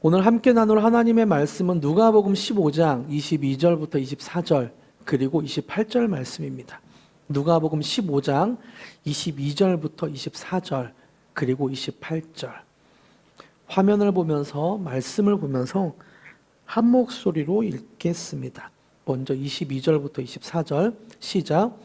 오늘 함께 나눌 하나님의 말씀은 누가복음 15장 22절부터 24절 그리고 28절 말씀입니다. 누가복음 15장 22절부터 24절 그리고 28절. 화면을 보면서 말씀을 보면서 한 목소리로 읽겠습니다. 먼저 22절부터 24절 시작.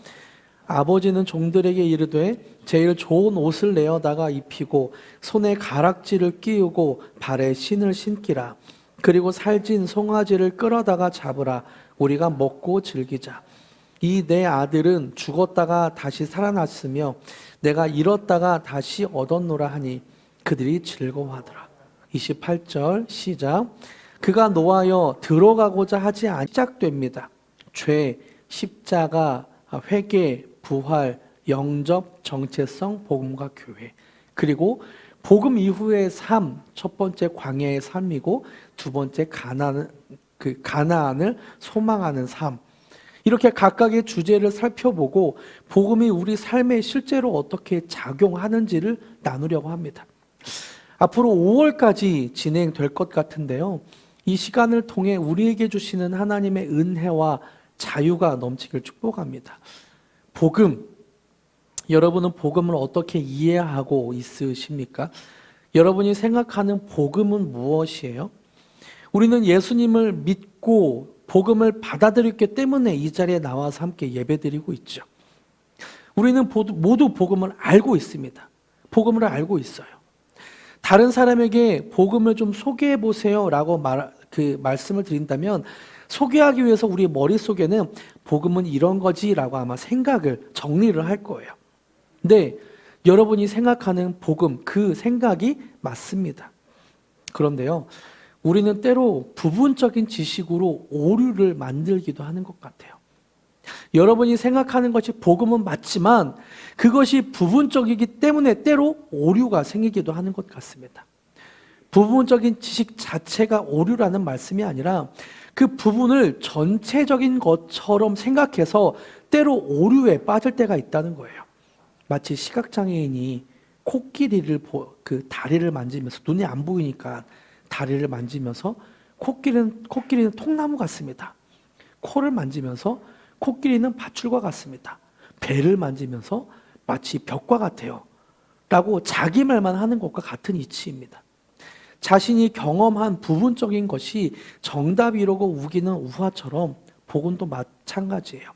아버지는 종들에게 이르되 제일 좋은 옷을 내어다가 입히고 손에 가락지를 끼우고 발에 신을 신기라. 그리고 살찐 송아지를 끌어다가 잡으라. 우리가 먹고 즐기자. 이 내 아들은 죽었다가 다시 살아났으며 내가 잃었다가 다시 얻었노라 하니 그들이 즐거워하더라. 28절 시작. 그가 노하여 들어가고자 하지 않 시작됩니다. 죄, 십자가, 회개, 부활, 영접, 정체성, 복음과 교회. 그리고 복음 이후의 삶, 첫 번째 광야의 삶이고 두 번째 가나안을 소망하는 삶. 이렇게 각각의 주제를 살펴보고 복음이 우리 삶에 실제로 어떻게 작용하는지를 나누려고 합니다. 앞으로 5월까지 진행될 것 같은데요. 이 시간을 통해 우리에게 주시는 하나님의 은혜와 자유가 넘치길 축복합니다. 복음, 여러분은 복음을 어떻게 이해하고 있으십니까? 여러분이 생각하는 복음은 무엇이에요? 우리는 예수님을 믿고 복음을 받아들였기 때문에 이 자리에 나와서 함께 예배드리고 있죠. 우리는 모두 복음을 알고 있습니다. 복음을 알고 있어요. 다른 사람에게 복음을 좀 소개해 보세요 라고 말씀을 드린다면 소개하기 위해서 우리 머릿속에는 복음은 이런 거지 라고 아마 생각을 정리를 할 거예요. 근데 여러분이 생각하는 복음, 그 생각이 맞습니다. 그런데요, 우리는 때로 부분적인 지식으로 오류를 만들기도 하는 것 같아요. 여러분이 생각하는 것이 복음은 맞지만 그것이 부분적이기 때문에 때로 오류가 생기기도 하는 것 같습니다. 부분적인 지식 자체가 오류라는 말씀이 아니라 그 부분을 전체적인 것처럼 생각해서 때로 오류에 빠질 때가 있다는 거예요. 마치 시각장애인이 코끼리를 다리를 만지면서 눈이 안 보이니까 다리를 만지면서 코끼리는 통나무 같습니다. 코를 만지면서 코끼리는 밧줄과 같습니다. 배를 만지면서 마치 벽과 같아요. 라고 자기 말만 하는 것과 같은 이치입니다. 자신이 경험한 부분적인 것이 정답이라고 우기는 우화처럼 복음도 마찬가지예요.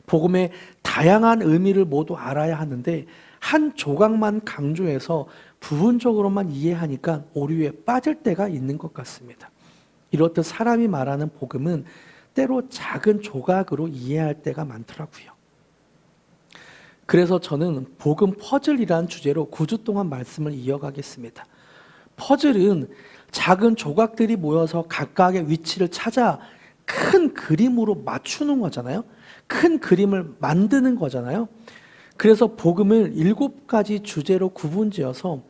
복음의 다양한 의미를 모두 알아야 하는데 한 조각만 강조해서 부분적으로만 이해하니까 오류에 빠질 때가 있는 것 같습니다. 이렇듯 사람이 말하는 복음은 때로 작은 조각으로 이해할 때가 많더라고요. 그래서 저는 복음 퍼즐이라는 주제로 9주 동안 말씀을 이어가겠습니다. 퍼즐은 작은 조각들이 모여서 각각의 위치를 찾아 큰 그림으로 맞추는 거잖아요. 큰 그림을 만드는 거잖아요. 그래서 복음을 7가지 주제로 구분지어서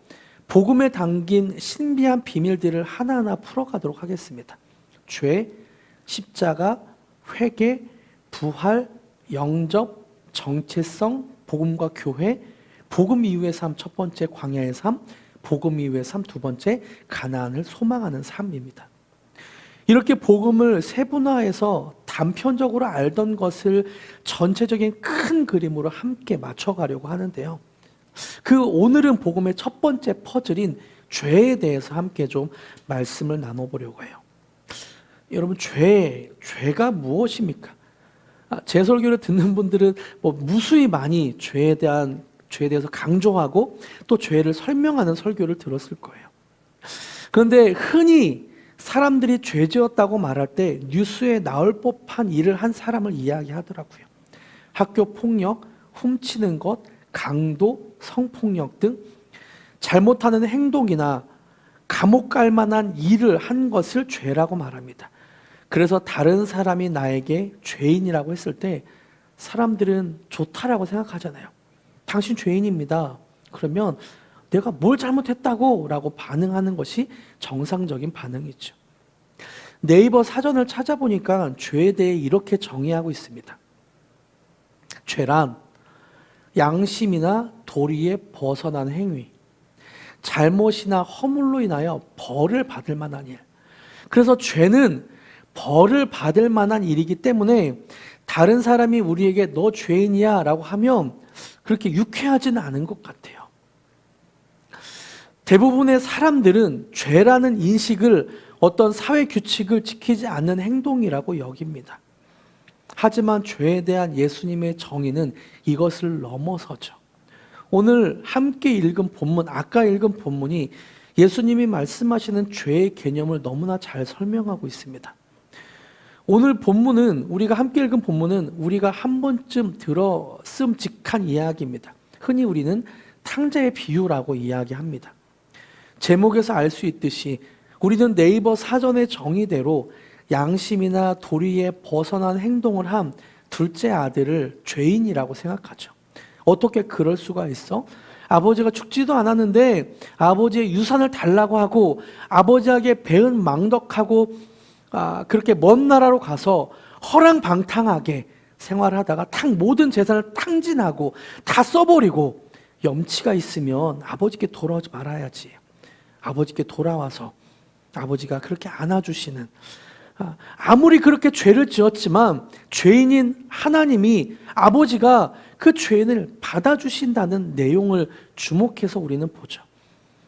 복음에 담긴 신비한 비밀들을 하나하나 풀어가도록 하겠습니다. 죄, 십자가, 회개, 부활, 영접, 정체성, 복음과 교회, 복음 이후의 삶 첫 번째 광야의 삶, 복음 이후의 삶 두 번째 가나안을 소망하는 삶입니다. 이렇게 복음을 세분화해서 단편적으로 알던 것을 전체적인 큰 그림으로 함께 맞춰가려고 하는데요. 오늘은 복음의 첫 번째 퍼즐인 죄에 대해서 함께 좀 말씀을 나눠보려고 해요. 여러분, 죄가 무엇입니까? 제 설교를 듣는 분들은 무수히 많이 죄에 대해서 강조하고 또 죄를 설명하는 설교를 들었을 거예요. 그런데 흔히 사람들이 죄지었다고 말할 때 뉴스에 나올 법한 일을 한 사람을 이야기하더라고요. 학교 폭력, 훔치는 것, 강도, 성폭력 등 잘못하는 행동이나 감옥 갈 만한 일을 한 것을 죄라고 말합니다. 그래서 다른 사람이 나에게 죄인이라고 했을 때 사람들은 좋다라고 생각하잖아요. 당신 죄인입니다. 그러면 내가 뭘 잘못했다고 라고 반응하는 것이 정상적인 반응이죠. 네이버 사전을 찾아보니까 죄에 대해 이렇게 정의하고 있습니다. 죄란 양심이나 도리에 벗어난 행위, 잘못이나 허물로 인하여 벌을 받을 만한 일, 그래서 죄는 벌을 받을 만한 일이기 때문에 다른 사람이 우리에게 너 죄인이야 라고 하면 그렇게 유쾌하지는 않은 것 같아요. 대부분의 사람들은 죄라는 인식을 어떤 사회 규칙을 지키지 않는 행동이라고 여깁니다. 하지만 죄에 대한 예수님의 정의는 이것을 넘어서죠. 오늘 함께 읽은 본문, 아까 읽은 본문이 예수님이 말씀하시는 죄의 개념을 너무나 잘 설명하고 있습니다. 오늘 본문은, 우리가 함께 읽은 본문은 우리가 한 번쯤 들었음직한 이야기입니다. 흔히 우리는 탕자의 비유라고 이야기합니다. 제목에서 알 수 있듯이 우리는 네이버 사전의 정의대로 양심이나 도리에 벗어난 행동을 한 둘째 아들을 죄인이라고 생각하죠. 어떻게 그럴 수가 있어? 아버지가 죽지도 않았는데 아버지의 유산을 달라고 하고 아버지에게 배은 망덕하고 그렇게 먼 나라로 가서 허랑방탕하게 생활하다가 모든 재산을 탕진하고 다 써버리고 염치가 있으면 아버지께 돌아오지 말아야지. 아버지께 돌아와서 아버지가 그렇게 안아주시는, 아무리 그렇게 죄를 지었지만 죄인인 하나님이 아버지가 그 죄인을 받아주신다는 내용을 주목해서 우리는 보죠.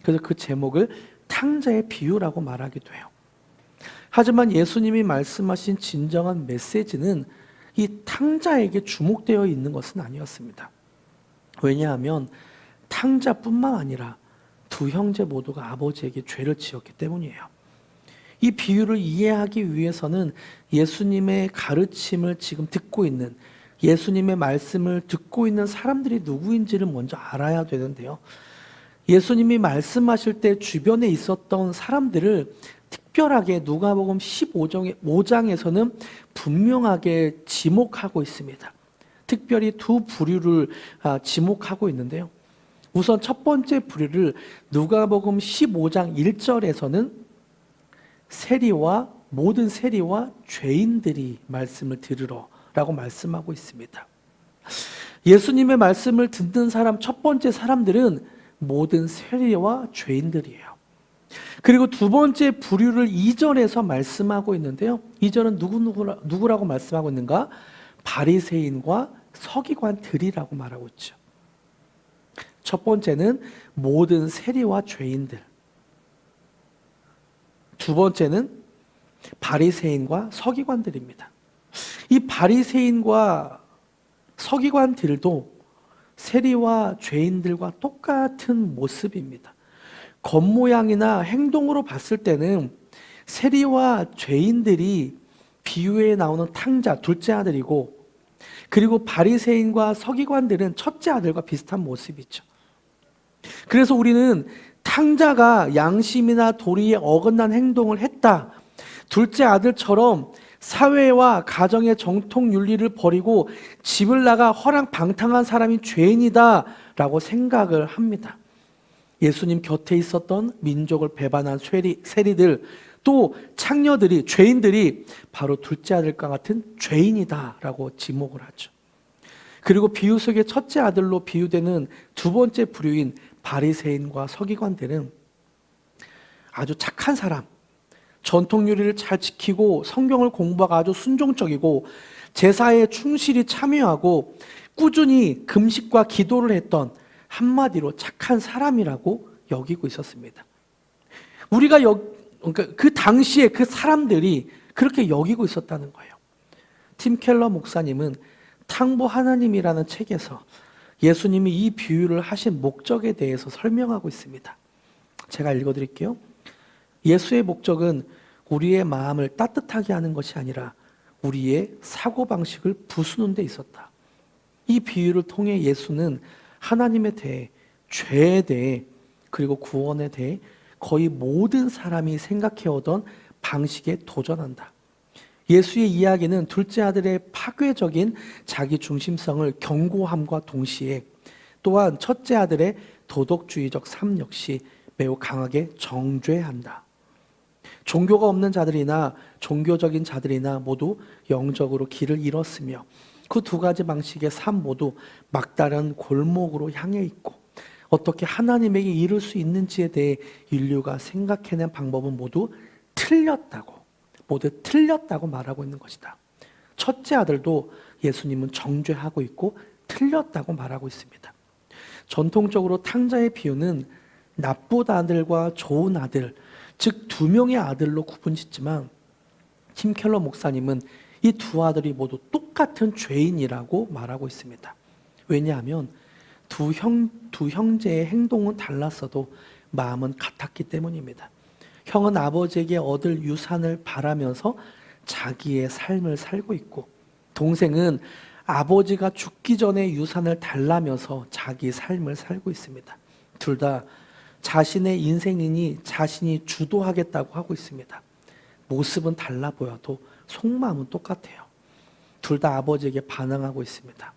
그래서 그 제목을 탕자의 비유라고 말하기도 해요. 하지만 예수님이 말씀하신 진정한 메시지는 이 탕자에게 주목되어 있는 것은 아니었습니다. 왜냐하면 탕자뿐만 아니라 두 형제 모두가 아버지에게 죄를 지었기 때문이에요. 이 비유를 이해하기 위해서는 예수님의 가르침을 지금 듣고 있는, 예수님의 말씀을 듣고 있는 사람들이 누구인지를 먼저 알아야 되는데요. 예수님이 말씀하실 때 주변에 있었던 사람들을 특별하게 누가복음 15장에서는 분명하게 지목하고 있습니다. 특별히 두 부류를 지목하고 있는데요. 우선 첫 번째 부류를 누가복음 15장 1절에서는 모든 세리와 죄인들이 말씀을 들으러 라고 말씀하고 있습니다. 예수님의 말씀을 듣는 사람, 첫 번째 사람들은 모든 세리와 죄인들이에요. 그리고 두 번째 부류를 2절에서 말씀하고 있는데요. 2절은 누구라고 말씀하고 있는가? 바리새인과 서기관들이라고 말하고 있죠. 첫 번째는 모든 세리와 죄인들. 두 번째는 바리새인과 서기관들입니다. 이 바리새인과 서기관들도 세리와 죄인들과 똑같은 모습입니다. 겉모양이나 행동으로 봤을 때는 세리와 죄인들이 비유에 나오는 탕자, 둘째 아들이고, 그리고 바리새인과 서기관들은 첫째 아들과 비슷한 모습이죠. 그래서 우리는 탕자가 양심이나 도리에 어긋난 행동을 했다, 둘째 아들처럼 사회와 가정의 정통 윤리를 버리고 집을 나가 허랑방탕한 사람이 죄인이다 라고 생각을 합니다. 예수님 곁에 있었던 민족을 배반한 세리들, 또 창녀들이, 죄인들이 바로 둘째 아들과 같은 죄인이다 라고 지목을 하죠. 그리고 비유 속의 첫째 아들로 비유되는 두 번째 부류인 바리새인과 서기관들은 아주 착한 사람, 전통 윤리를 잘 지키고 성경을 공부하고 아주 순종적이고 제사에 충실히 참여하고 꾸준히 금식과 기도를 했던, 한마디로 착한 사람이라고 여기고 있었습니다. 우리가 그러니까 그 당시에 그 사람들이 그렇게 여기고 있었다는 거예요. 팀 켈러 목사님은 탕보 하나님이라는 책에서 예수님이 이 비유를 하신 목적에 대해서 설명하고 있습니다. 제가 읽어드릴게요. 예수의 목적은 우리의 마음을 따뜻하게 하는 것이 아니라 우리의 사고방식을 부수는 데 있었다. 이 비유를 통해 예수는 하나님에 대해, 죄에 대해, 그리고 구원에 대해 거의 모든 사람이 생각해오던 방식에 도전한다. 예수의 이야기는 둘째 아들의 파괴적인 자기 중심성을 경고함과 동시에 또한 첫째 아들의 도덕주의적 삶 역시 매우 강하게 정죄한다. 종교가 없는 자들이나 종교적인 자들이나 모두 영적으로 길을 잃었으며 그 두 가지 방식의 삶 모두 막다른 골목으로 향해 있고 어떻게 하나님에게 이룰 수 있는지에 대해 인류가 생각해낸 방법은 모두 모두 틀렸다고 말하고 있는 것이다. 첫째 아들도 예수님은 정죄하고 있고 틀렸다고 말하고 있습니다. 전통적으로 탕자의 비유는 나쁜 아들과 좋은 아들, 즉 두 명의 아들로 구분짓지만 팀 켈러 목사님은 이 두 아들이 모두 똑같은 죄인이라고 말하고 있습니다. 왜냐하면 두 형제의 행동은 달랐어도 마음은 같았기 때문입니다. 형은 아버지에게 얻을 유산을 바라면서 자기의 삶을 살고 있고, 동생은 아버지가 죽기 전에 유산을 달라면서 자기 삶을 살고 있습니다. 둘 다 자신의 인생이니 자신이 주도하겠다고 하고 있습니다. 모습은 달라 보여도 속마음은 똑같아요. 둘 다 아버지에게 반항하고 있습니다.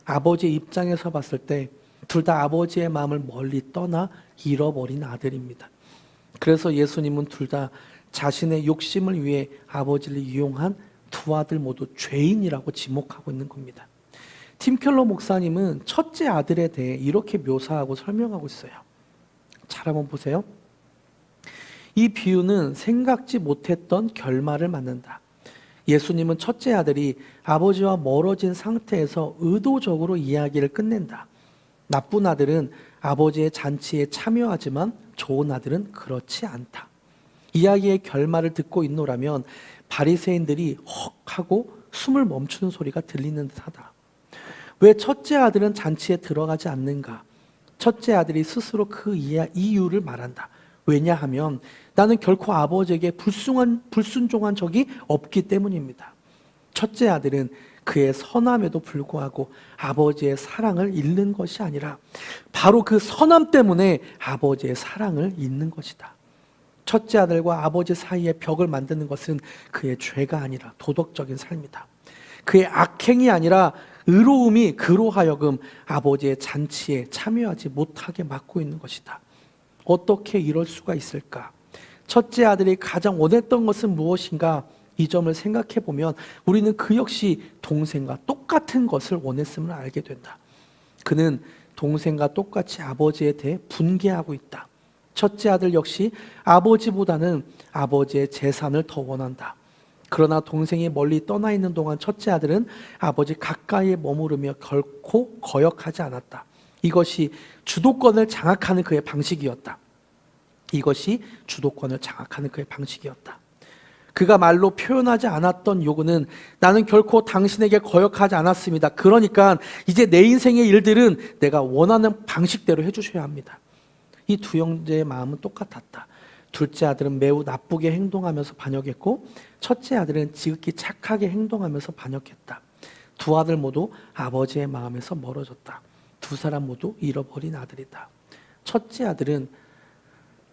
아버지 입장에서 봤을 때 둘 다 아버지의 마음을 멀리 떠나 잃어버린 아들입니다. 그래서 예수님은 둘 다 자신의 욕심을 위해 아버지를 이용한 두 아들 모두 죄인이라고 지목하고 있는 겁니다. 팀 켈러 목사님은 첫째 아들에 대해 이렇게 묘사하고 설명하고 있어요. 잘 한번 보세요. 이 비유는 생각지 못했던 결말을 맞는다. 예수님은 첫째 아들이 아버지와 멀어진 상태에서 의도적으로 이야기를 끝낸다. 나쁜 아들은 아버지의 잔치에 참여하지만 좋은 아들은 그렇지 않다. 이야기의 결말을 듣고 있노라면 바리새인들이 헉 하고 숨을 멈추는 소리가 들리는 듯하다. 왜 첫째 아들은 잔치에 들어가지 않는가? 첫째 아들이 스스로 그 이유를 말한다. 왜냐하면 나는 결코 아버지에게 불순종한 적이 없기 때문입니다. 첫째 아들은 그의 선함에도 불구하고 아버지의 사랑을 잃는 것이 아니라 바로 그 선함 때문에 아버지의 사랑을 잃는 것이다. 첫째 아들과 아버지 사이에 벽을 만드는 것은 그의 죄가 아니라 도덕적인 삶이다. 그의 악행이 아니라 의로움이 그로 하여금 아버지의 잔치에 참여하지 못하게 막고 있는 것이다. 어떻게 이럴 수가 있을까? 첫째 아들이 가장 원했던 것은 무엇인가? 이 점을 생각해 보면 우리는 그 역시 동생과 똑같은 것을 원했음을 알게 된다. 그는 동생과 똑같이 아버지에 대해 분개하고 있다. 첫째 아들 역시 아버지보다는 아버지의 재산을 더 원한다. 그러나 동생이 멀리 떠나 있는 동안 첫째 아들은 아버지 가까이에 머무르며 결코 거역하지 않았다. 이것이 주도권을 장악하는 그의 방식이었다. 그가 말로 표현하지 않았던 요구는 나는 결코 당신에게 거역하지 않았습니다. 그러니까 이제 내 인생의 일들은 내가 원하는 방식대로 해주셔야 합니다. 이 두 형제의 마음은 똑같았다. 둘째 아들은 매우 나쁘게 행동하면서 반역했고 첫째 아들은 지극히 착하게 행동하면서 반역했다. 두 아들 모두 아버지의 마음에서 멀어졌다. 두 사람 모두 잃어버린 아들이다. 첫째 아들은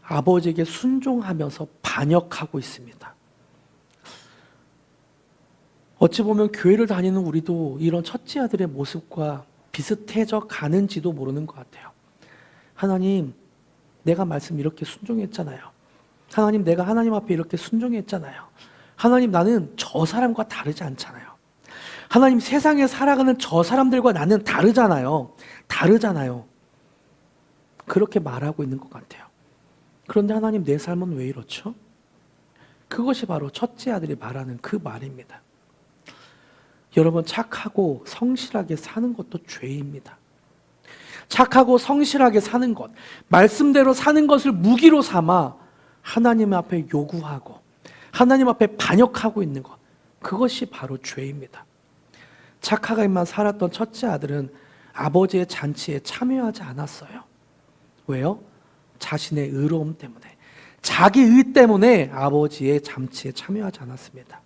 아버지에게 순종하면서 반역하고 있습니다. 어찌 보면 교회를 다니는 우리도 이런 첫째 아들의 모습과 비슷해져 가는지도 모르는 것 같아요. 하나님, 내가 말씀 이렇게 순종했잖아요. 하나님, 내가 하나님 앞에 이렇게 순종했잖아요. 하나님, 나는 저 사람과 다르지 않잖아요. 하나님, 세상에 살아가는 저 사람들과 나는 다르잖아요. 그렇게 말하고 있는 것 같아요. 그런데 하나님, 내 삶은 왜 이렇죠? 그것이 바로 첫째 아들이 말하는 그 말입니다. 여러분, 착하고 성실하게 사는 것도 죄입니다. 착하고 성실하게 사는 것, 말씀대로 사는 것을 무기로 삼아 하나님 앞에 요구하고 하나님 앞에 반역하고 있는 것, 그것이 바로 죄입니다. 착하게만 살았던 첫째 아들은 아버지의 잔치에 참여하지 않았어요. 왜요? 자신의 의로움 때문에, 자기 의 때문에 아버지의 잔치에 참여하지 않았습니다.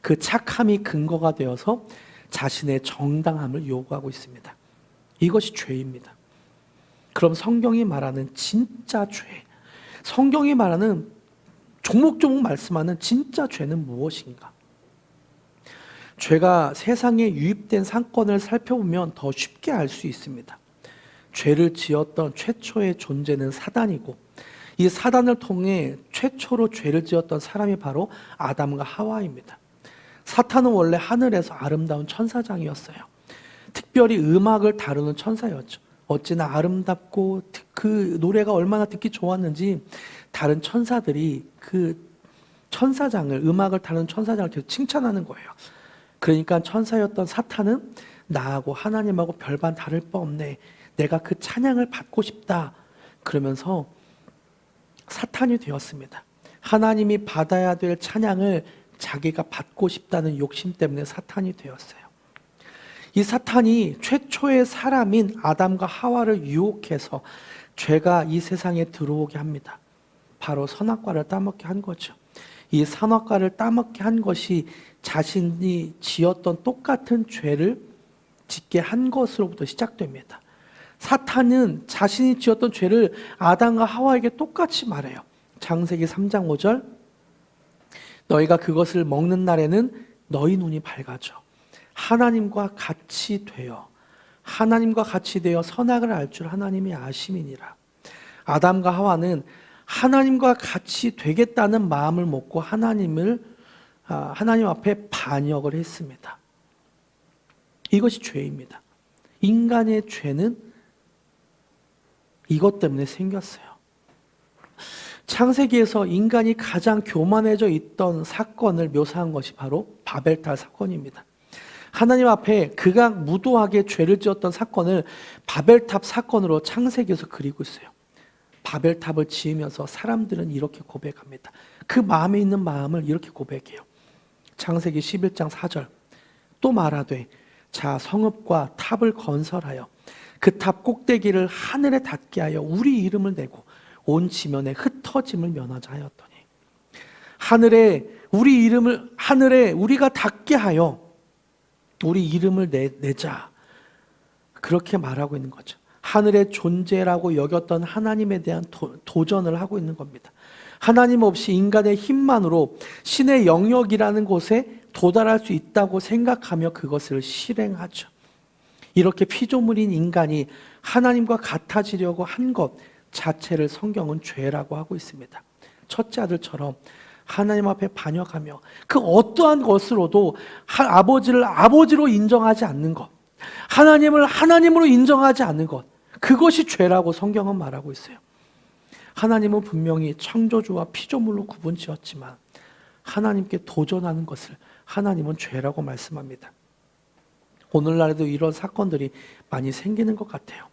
그 착함이 근거가 되어서 자신의 정당함을 요구하고 있습니다. 이것이 죄입니다. 그럼 성경이 말하는 진짜 죄, 성경이 말하는 조목조목 말씀하는 진짜 죄는 무엇인가? 죄가 세상에 유입된 사건을 살펴보면 더 쉽게 알 수 있습니다. 죄를 지었던 최초의 존재는 사단이고, 이 사단을 통해 최초로 죄를 지었던 사람이 바로 아담과 하와입니다. 사탄은 원래 하늘에서 아름다운 천사장이었어요. 특별히 음악을 다루는 천사였죠. 어찌나 아름답고 그 노래가 얼마나 듣기 좋았는지 다른 천사들이 그 천사장을, 음악을 타는 천사장을 계속 칭찬하는 거예요. 그러니까 천사였던 사탄은 나하고 하나님하고 별반 다를 바 없네. 내가 그 찬양을 받고 싶다. 그러면서 사탄이 되었습니다. 하나님이 받아야 될 찬양을 자기가 받고 싶다는 욕심 때문에 사탄이 되었어요. 이 사탄이 최초의 사람인 아담과 하와를 유혹해서 죄가 이 세상에 들어오게 합니다. 바로 선악과를 따먹게 한 거죠. 이 선악과를 따먹게 한 것이 자신이 지었던 똑같은 죄를 짓게 한 것으로부터 시작됩니다. 사탄은 자신이 지었던 죄를 아담과 하와에게 똑같이 말해요. 창세기 3장 5절, 너희가 그것을 먹는 날에는 너희 눈이 밝아져 하나님과 같이 되어 선악을 알 줄 하나님이 아심이니라. 아담과 하와는 하나님과 같이 되겠다는 마음을 먹고 하나님 앞에 반역을 했습니다. 이것이 죄입니다. 인간의 죄는 이것 때문에 생겼어요. 창세기에서 인간이 가장 교만해져 있던 사건을 묘사한 것이 바로 바벨탑 사건입니다. 하나님 앞에 극악무도하게 죄를 지었던 사건을 바벨탑 사건으로 창세기에서 그리고 있어요. 바벨탑을 지으면서 사람들은 이렇게 고백합니다. 그 마음에 있는 마음을 이렇게 고백해요. 창세기 11장 4절, 또 말하되 자 성읍과 탑을 건설하여 그 탑 꼭대기를 하늘에 닿게 하여 우리 이름을 내고 온 지면에 흩어짐을 면하자 하였더니, 하늘에 우리가 닿게 하여 우리 이름을 내자, 그렇게 말하고 있는 거죠. 하늘의 존재라고 여겼던 하나님에 대한 도전을 하고 있는 겁니다. 하나님 없이 인간의 힘만으로 신의 영역이라는 곳에 도달할 수 있다고 생각하며 그것을 실행하죠. 이렇게 피조물인 인간이 하나님과 같아지려고 한 것 자체를 성경은 죄라고 하고 있습니다. 첫째 아들처럼 하나님 앞에 반역하며 그 어떠한 것으로도 아버지를 아버지로 인정하지 않는 것, 하나님을 하나님으로 인정하지 않는 것, 그것이 죄라고 성경은 말하고 있어요. 하나님은 분명히 창조주와 피조물로 구분지었지만 하나님께 도전하는 것을 하나님은 죄라고 말씀합니다. 오늘날에도 이런 사건들이 많이 생기는 것 같아요.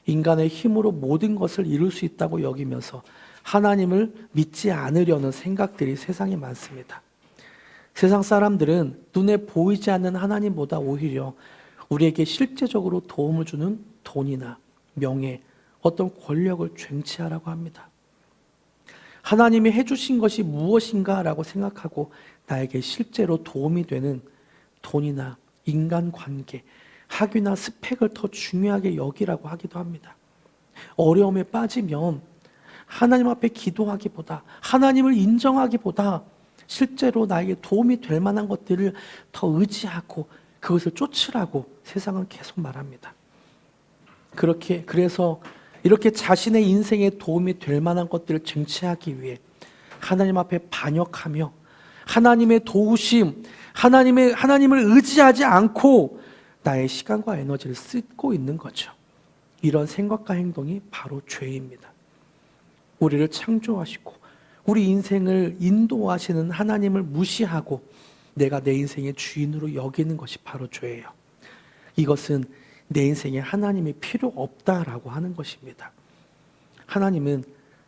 인간의 힘으로 모든 것을 이룰 수 있다고 여기면서 하나님을 믿지 않으려는 생각들이 세상에 많습니다. 세상 사람들은 눈에 보이지 않는 하나님보다 오히려 우리에게 실제적으로 도움을 주는 돈이나 명예, 어떤 권력을 쟁취하라고 합니다. 하나님이 해주신 것이 무엇인가 라고 생각하고 나에게 실제로 도움이 되는 돈이나 인간관계, 학위나 스펙을 더 중요하게 여기라고 하기도 합니다. 어려움에 빠지면 하나님 앞에 기도하기보다, 하나님을 인정하기보다 실제로 나에게 도움이 될 만한 것들을 더 의지하고 그것을 쫓으라고 세상은 계속 말합니다. 그래서 이렇게 자신의 인생에 도움이 될 만한 것들을 쟁취하기 위해 하나님 앞에 반역하며 하나님의 도우심, 하나님을 의지하지 않고 나의 시간과 에너지를 쓰고 있는 거죠. 이런 생각과 행동이 바로 죄입니다. 우리를 창조하시고 우리 인생을 인도하시는 하나님을 무시하고 내가 내 인생의 주인으로 여기는 것이 바로 죄예요. 이것은 내 인생에 하나님이 필요 없다라고 하는 것입니다. 하나님은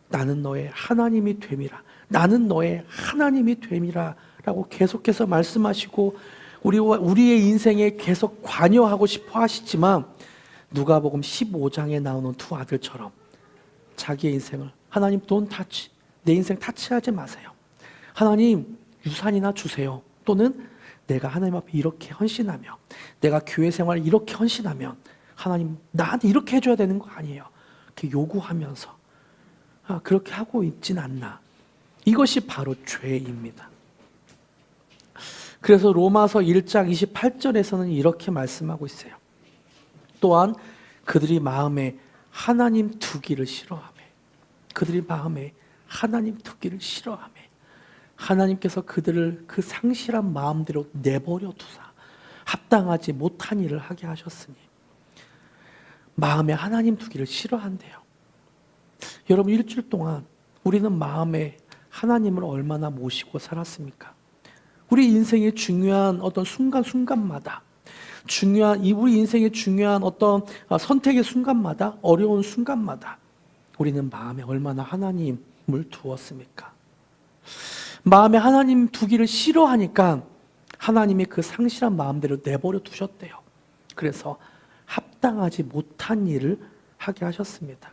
나는 너의 하나님이 됨이라, 나는 너의 하나님이 됨이라 라고 계속해서 말씀하시고 우리의 인생에 계속 관여하고 싶어 하시지만 누가복음 15장에 나오는 두 아들처럼 자기의 인생을 하나님 돈 타치, 내 인생 타치하지 마세요. 하나님 유산이나 주세요. 또는 내가 하나님 앞에 이렇게 헌신하며 내가 교회 생활을 이렇게 헌신하면 하나님 나한테 이렇게 해줘야 되는 거 아니에요. 이렇게 요구하면서 그렇게 하고 있진 않나. 이것이 바로 죄입니다. 그래서 로마서 1장 28절에서는 이렇게 말씀하고 있어요. 또한 그들이 마음에 하나님 두기를 싫어하며, 그들이 마음에 하나님 두기를 싫어하며 하나님께서 그들을 그 상실한 마음대로 내버려 두사 합당하지 못한 일을 하게 하셨으니 마음에 하나님 두기를 싫어한대요. 여러분, 일주일 동안 우리는 마음에 하나님을 얼마나 모시고 살았습니까? 우리 인생의 중요한 어떤 순간순간마다, 우리 인생의 중요한 어떤 선택의 순간마다, 어려운 순간마다 우리는 마음에 얼마나 하나님을 두었습니까? 마음에 하나님 두기를 싫어하니까 하나님이 그 상실한 마음대로 내버려 두셨대요. 그래서 합당하지 못한 일을 하게 하셨습니다.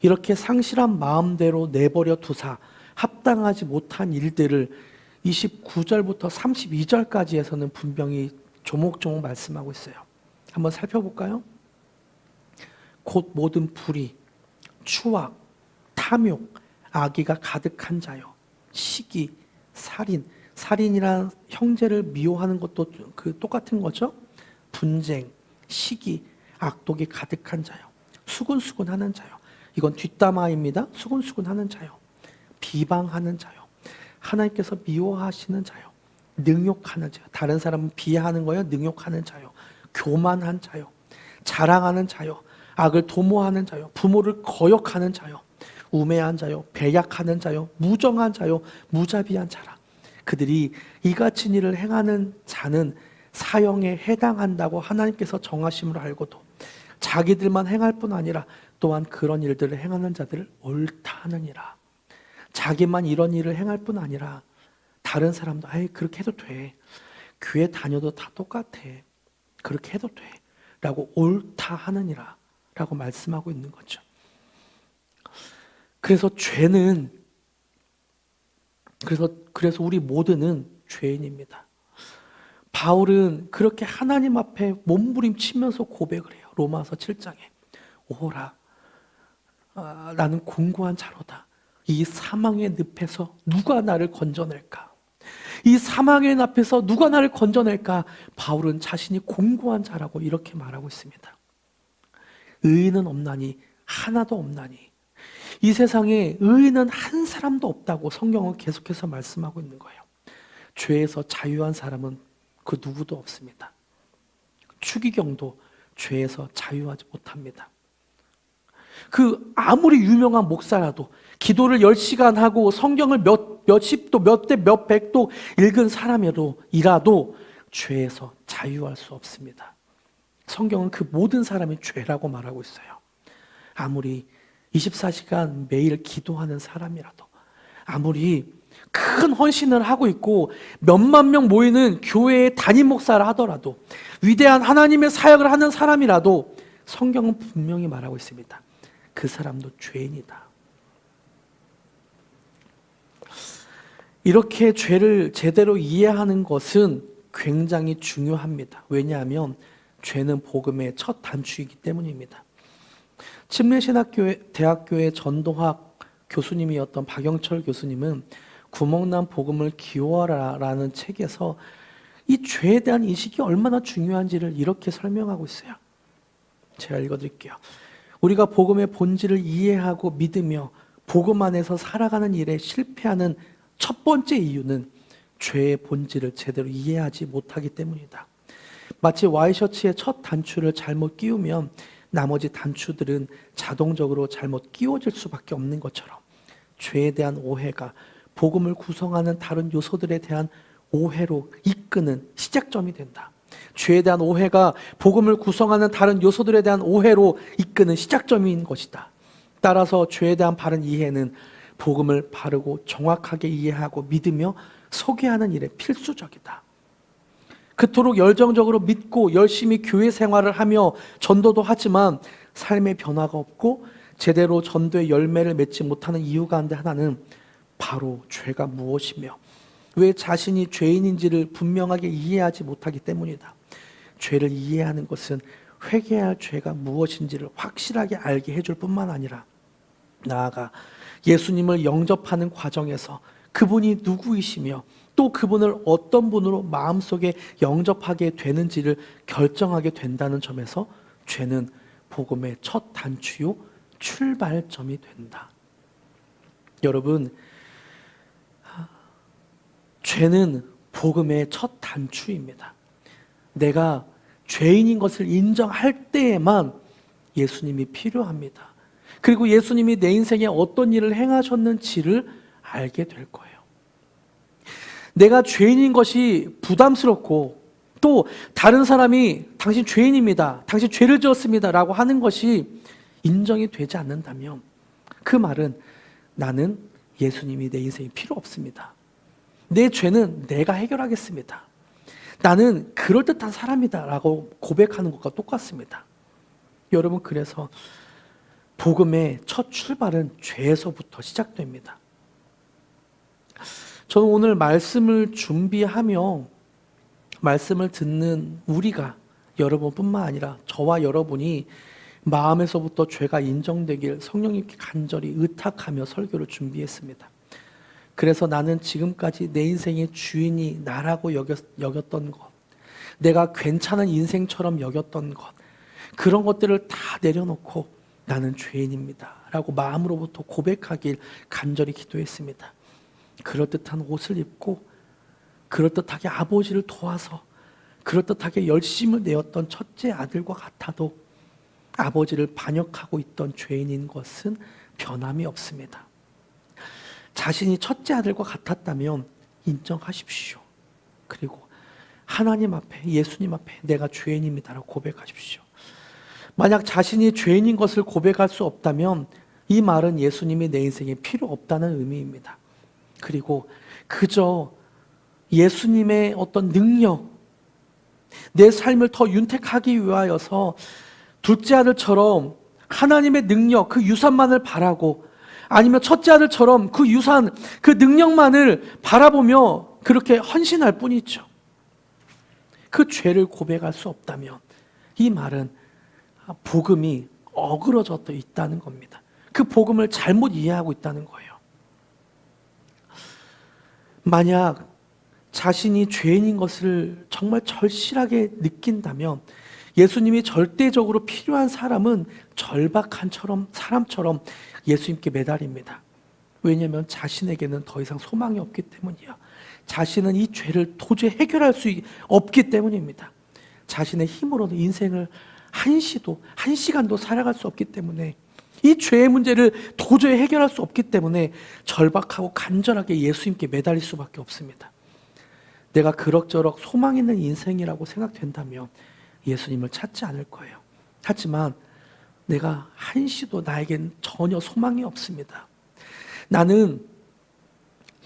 이렇게 상실한 마음대로 내버려 두사 합당하지 못한 일들을 29절부터 32절까지에서는 분명히 조목조목 말씀하고 있어요. 한번 살펴볼까요? 곧 모든 불의, 추악, 탐욕, 악의가 가득한 자요, 시기, 살인이란 형제를 미워하는 것도 똑같은 거죠. 분쟁, 시기, 악독이 가득한 자요, 수군수군하는 자요. 이건 뒷담화입니다. 수군수군하는 자요, 비방하는 자요, 하나님께서 미워하시는 자요, 능욕하는 자요. 다른 사람은 비하하는 거예요. 능욕하는 자요, 교만한 자요, 자랑하는 자요, 악을 도모하는 자요, 부모를 거역하는 자요, 우매한 자요, 배약하는 자요, 무정한 자요, 무자비한 자라. 그들이 이같은 일을 행하는 자는 사형에 해당한다고 하나님께서 정하심을 알고도 자기들만 행할 뿐 아니라 또한 그런 일들을 행하는 자들을 옳다 하느니라. 자기만 이런 일을 행할 뿐 아니라 다른 사람도 그렇게 해도 돼, 교회 다녀도 다 똑같아, 그렇게 해도 돼 라고 옳다 하느니라 라고 말씀하고 있는 거죠. 그래서 죄는, 그래서 우리 모두는 죄인입니다. 바울은 그렇게 하나님 앞에 몸부림치면서 고백을 해요. 로마서 7장에 오라, 나는 공고한 자로다. 이 사망의 늪에서 누가 나를 건져낼까? 이 사망의 늪에서 누가 나를 건져낼까? 바울은 자신이 공고한 자라고 이렇게 말하고 있습니다. 의인은 없나니, 하나도 없나니. 이 세상에 의인은 한 사람도 없다고 성경은 계속해서 말씀하고 있는 거예요. 죄에서 자유한 사람은 그 누구도 없습니다. 추기경도 죄에서 자유하지 못합니다. 아무리 유명한 목사라도, 기도를 10시간 하고 성경을 몇십도, 몇 대, 몇 백도 읽은 사람이라도 죄에서 자유할 수 없습니다. 성경은 그 모든 사람이 죄라고 말하고 있어요. 아무리 24시간 매일 기도하는 사람이라도, 아무리 큰 헌신을 하고 있고 몇만 명 모이는 교회의 담임 목사를 하더라도, 위대한 하나님의 사역을 하는 사람이라도 성경은 분명히 말하고 있습니다. 그 사람도 죄인이다. 이렇게 죄를 제대로 이해하는 것은 굉장히 중요합니다. 왜냐하면 죄는 복음의 첫 단추이기 때문입니다. 침례신학대학교의 전도학 교수님이었던 박영철 교수님은 구멍난 복음을 기워라라는 책에서 이 죄에 대한 인식이 얼마나 중요한지를 이렇게 설명하고 있어요. 제가 읽어드릴게요. 우리가 복음의 본질을 이해하고 믿으며 복음 안에서 살아가는 일에 실패하는 첫 번째 이유는 죄의 본질을 제대로 이해하지 못하기 때문이다. 마치 와이셔츠의 첫 단추를 잘못 끼우면 나머지 단추들은 자동적으로 잘못 끼워질 수밖에 없는 것처럼, 죄에 대한 오해가 복음을 구성하는 다른 요소들에 대한 오해로 이끄는 시작점이 된다. 죄에 대한 오해가 복음을 구성하는 다른 요소들에 대한 오해로 이끄는 시작점인 것이다. 따라서 죄에 대한 바른 이해는 복음을 바르고 정확하게 이해하고 믿으며 소개하는 일에 필수적이다. 그토록 열정적으로 믿고 열심히 교회 생활을 하며 전도도 하지만 삶의 변화가 없고 제대로 전도의 열매를 맺지 못하는 이유 가운데 하나는 바로 죄가 무엇이며 왜 자신이 죄인인지를 분명하게 이해하지 못하기 때문이다. 죄를 이해하는 것은 회개할 죄가 무엇인지를 확실하게 알게 해줄 뿐만 아니라 나아가 예수님을 영접하는 과정에서 그분이 누구이시며 또 그분을 어떤 분으로 마음속에 영접하게 되는지를 결정하게 된다는 점에서 죄는 복음의 첫 단추요 출발점이 된다. 여러분, 죄는 복음의 첫 단추입니다. 내가 죄인인 것을 인정할 때에만 예수님이 필요합니다. 그리고 예수님이 내 인생에 어떤 일을 행하셨는지를 알게 될 거예요. 내가 죄인인 것이 부담스럽고 또 다른 사람이 당신 죄인입니다, 당신 죄를 지었습니다 라고 하는 것이 인정이 되지 않는다면 그 말은 나는 예수님이 내 인생에 필요 없습니다. 내 죄는 내가 해결하겠습니다. 나는 그럴듯한 사람이다 라고 고백하는 것과 똑같습니다. 여러분, 그래서 복음의 첫 출발은 죄에서부터 시작됩니다. 저는 오늘 말씀을 준비하며 말씀을 듣는 우리가, 여러분뿐만 아니라 저와 여러분이 마음에서부터 죄가 인정되길 성령님께 간절히 의탁하며 설교를 준비했습니다. 그래서 나는 지금까지 내 인생의 주인이 나라고 여겼던 것, 내가 괜찮은 인생처럼 여겼던 것, 그런 것들을 다 내려놓고 나는 죄인입니다 라고 마음으로부터 고백하길 간절히 기도했습니다. 그럴듯한 옷을 입고 그럴듯하게 아버지를 도와서 그럴듯하게 열심을 내었던 첫째 아들과 같아도 아버지를 반역하고 있던 죄인인 것은 변함이 없습니다. 자신이 첫째 아들과 같았다면 인정하십시오. 그리고 하나님 앞에, 예수님 앞에 내가 죄인입니다라고 고백하십시오. 만약 자신이 죄인인 것을 고백할 수 없다면 이 말은 예수님이 내 인생에 필요 없다는 의미입니다. 그리고 그저 예수님의 어떤 능력, 내 삶을 더 윤택하기 위하여서 둘째 아들처럼 하나님의 능력, 그 유산만을 바라고, 아니면 첫째 아들처럼 그 유산, 그 능력만을 바라보며 그렇게 헌신할 뿐이죠. 그 죄를 고백할 수 없다면 이 말은 복음이 어그러져 있다는 겁니다. 그 복음을 잘못 이해하고 있다는 거예요. 만약 자신이 죄인인 것을 정말 절실하게 느낀다면 예수님이 절대적으로 필요한 사람은 절박한 사람처럼 예수님께 매달립니다. 왜냐하면 자신에게는 더 이상 소망이 없기 때문이요. 자신은 이 죄를 도저히 해결할 수 없기 때문입니다. 자신의 힘으로는 인생을 한 시간도 살아갈 수 없기 때문에, 이 죄의 문제를 도저히 해결할 수 없기 때문에 절박하고 간절하게 예수님께 매달릴 수밖에 없습니다. 내가 그럭저럭 소망 있는 인생이라고 생각된다면 예수님을 찾지 않을 거예요. 하지만 내가 한시도 나에겐 전혀 소망이 없습니다. 나는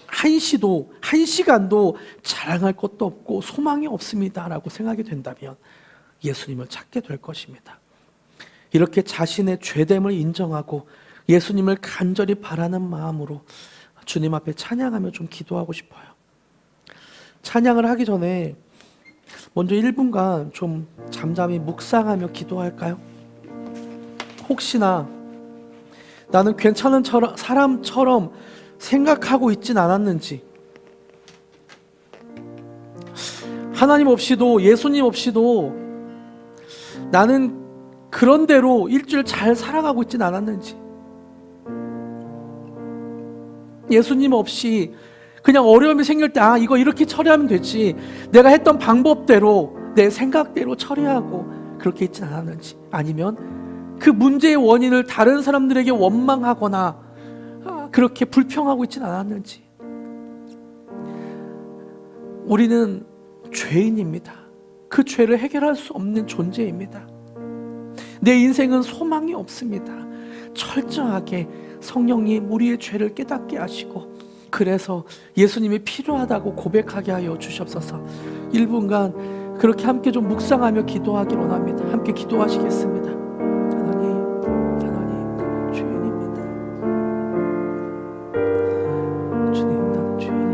한 시간도 자랑할 것도 없고 소망이 없습니다 라고 생각이 된다면 예수님을 찾게 될 것입니다. 이렇게 자신의 죄됨을 인정하고 예수님을 간절히 바라는 마음으로 주님 앞에 찬양하며 좀 기도하고 싶어요. 찬양을 하기 전에 먼저 1분간 좀 잠잠히 묵상하며 기도할까요? 혹시나 나는 괜찮은 사람처럼 생각하고 있진 않았는지, 하나님 없이도 예수님 없이도 나는 그런 대로 일주일 잘 살아가고 있진 않았는지, 예수님 없이 그냥 어려움이 생길 때 이거 이렇게 처리하면 되지, 내가 했던 방법대로 내 생각대로 처리하고 그렇게 있진 않았는지, 아니면 그 문제의 원인을 다른 사람들에게 원망하거나 그렇게 불평하고 있진 않았는지. 우리는 죄인입니다. 그 죄를 해결할 수 없는 존재입니다. 내 인생은 소망이 없습니다. 철저하게 성령님 우리의 죄를 깨닫게 하시고, 그래서 예수님이 필요하다고 고백하게 하여 주시옵소서. 1분간 그렇게 함께 좀 묵상하며 기도하길 원합니다. 함께 기도하시겠습니다. 하나님, 나는 죄인입니다. 주님, 나는 죄인입니다.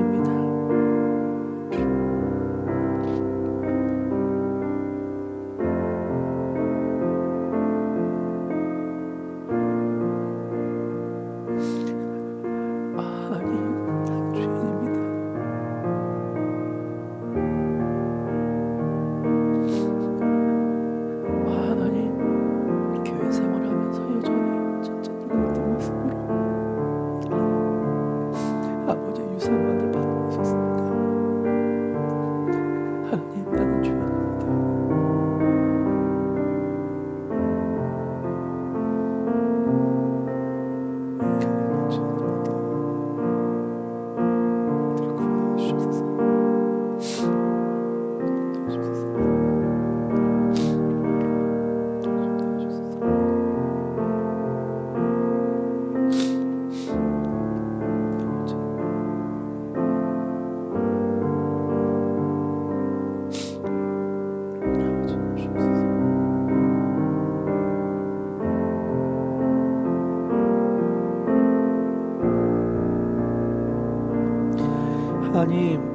하나님,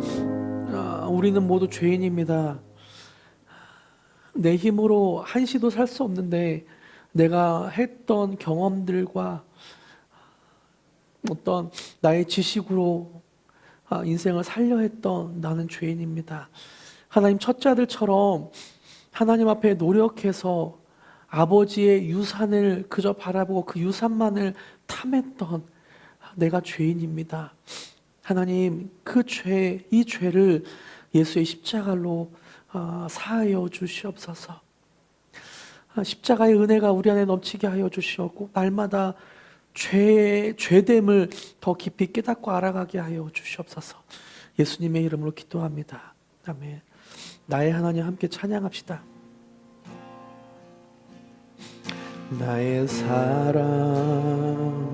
우리는 모두 죄인입니다. 내 힘으로 한시도 살 수 없는데 내가 했던 경험들과 어떤 나의 지식으로 인생을 살려 했던 나는 죄인입니다. 하나님, 첫째들처럼 하나님 앞에 노력해서 아버지의 유산을 그저 바라보고 그 유산만을 탐했던 내가 죄인입니다. 하나님, 이 죄를 예수의 십자가로 사하여 주시옵소서. 십자가의 은혜가 우리 안에 넘치게 하여 주시옵고 날마다 죄됨을 더 깊이 깨닫고 알아가게 하여 주시옵소서. 예수님의 이름으로 기도합니다. 아멘. 나의 하나님 함께 찬양합시다. 나의 사랑,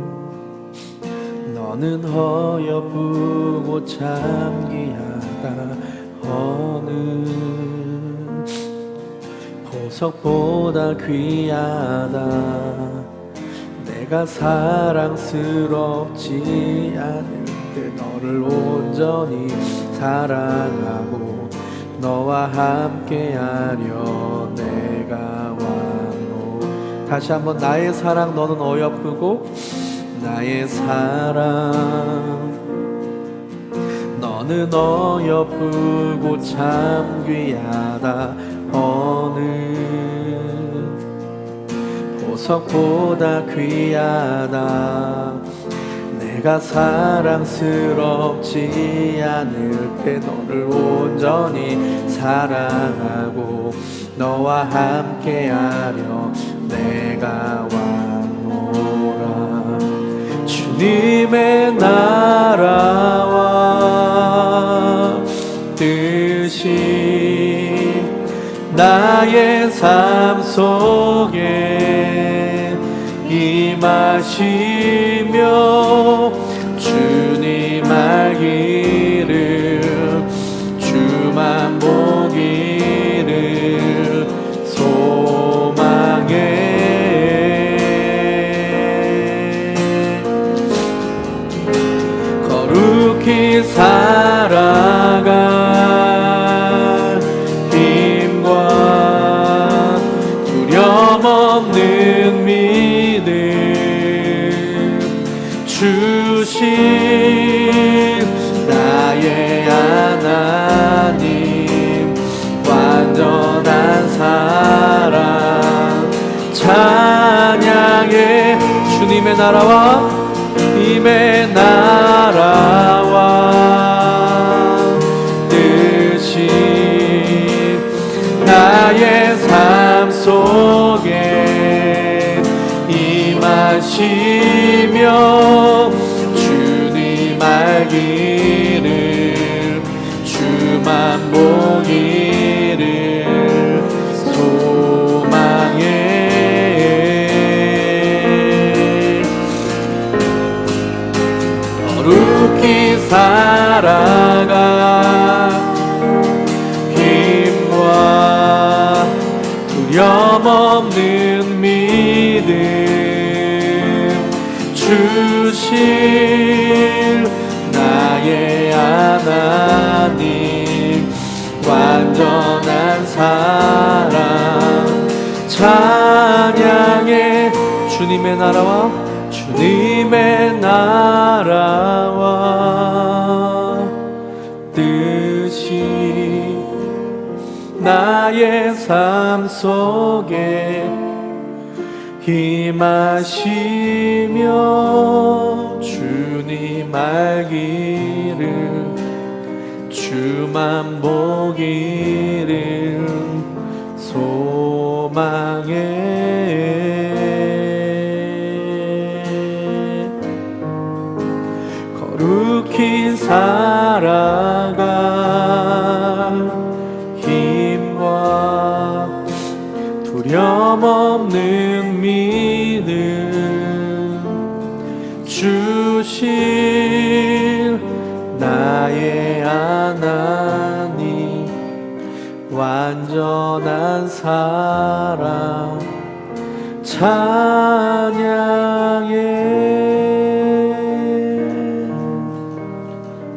너는 허여쁘고 참기하다. 어느 보석보다 귀하다. 내가 사랑스럽지 않을 때 너를 온전히 사랑하고 너와 함께하려 내가 왔노. 다시 한번, 나의 사랑, 너는 어여쁘고, 나의 사랑, 너는 어여쁘고 참 귀하다. 어느 보석보다 귀하다. 내가 사랑스럽지 않을 때 너를 온전히 사랑하고 너와 함께하려 내가 왔노라. 주님의 나라와 뜻이 나의 삶 속에 임하시며 주님 알기를 주만 보기를 소망해. 거룩히 살아갈 힘과 두려움 없는 믿음 주신 나의 하나님, 완전한 사랑 찬양해. 주님의 나라와 주님의 나라와 뜻이 나의 삶 속에 임하시며 주님 알기를 주만 보기를 소망해. 거룩히 살아가 힘과 두려움 없는 믿음 주실 나의 하나님, 완전한 사랑 찬양해. 주님의 나라와 주님의 나라와 뜻이 나의 삶 속에 임하시며 주님 알기를 주만 보기를 소망해. 거룩히 살아갈 힘과 두려움 없는 믿음 주실 나의 하나님, 완전한 사랑 찬양해.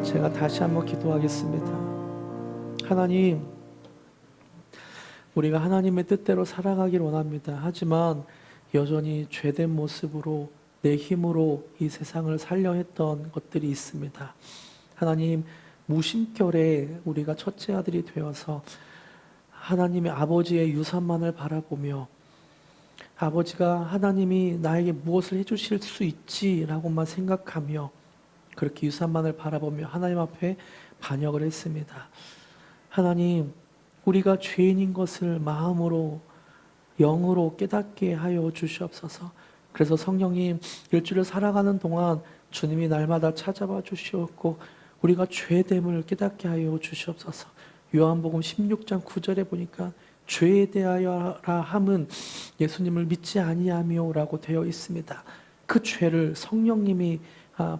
제가 다시 한번 기도하겠습니다. 하나님, 우리가 하나님의 뜻대로 살아가길 원합니다. 하지만 여전히 죄된 모습으로 내 힘으로 이 세상을 살려 했던 것들이 있습니다. 하나님, 무심결에 우리가 첫째 아들이 되어서 하나님의 아버지의 유산만을 바라보며 아버지가 하나님이 나에게 무엇을 해주실 수 있지라고만 생각하며 그렇게 유산만을 바라보며 하나님 앞에 반역을 했습니다. 하나님, 우리가 죄인인 것을 마음으로 영으로 깨닫게 하여 주시옵소서. 그래서 성령님, 일주를 살아가는 동안 주님이 날마다 찾아와 주시옵고 우리가 죄됨을 깨닫게 하여 주시옵소서. 요한복음 16장 9절에 보니까 죄에 대하여라 함은 예수님을 믿지 아니하며라고 되어 있습니다. 그 죄를 성령님이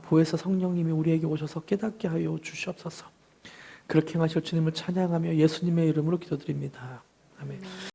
보혜사 성령님이 우리에게 오셔서 깨닫게 하여 주시옵소서. 그렇게 행하실 주님을 찬양하며 예수님의 이름으로 기도드립니다. 아멘.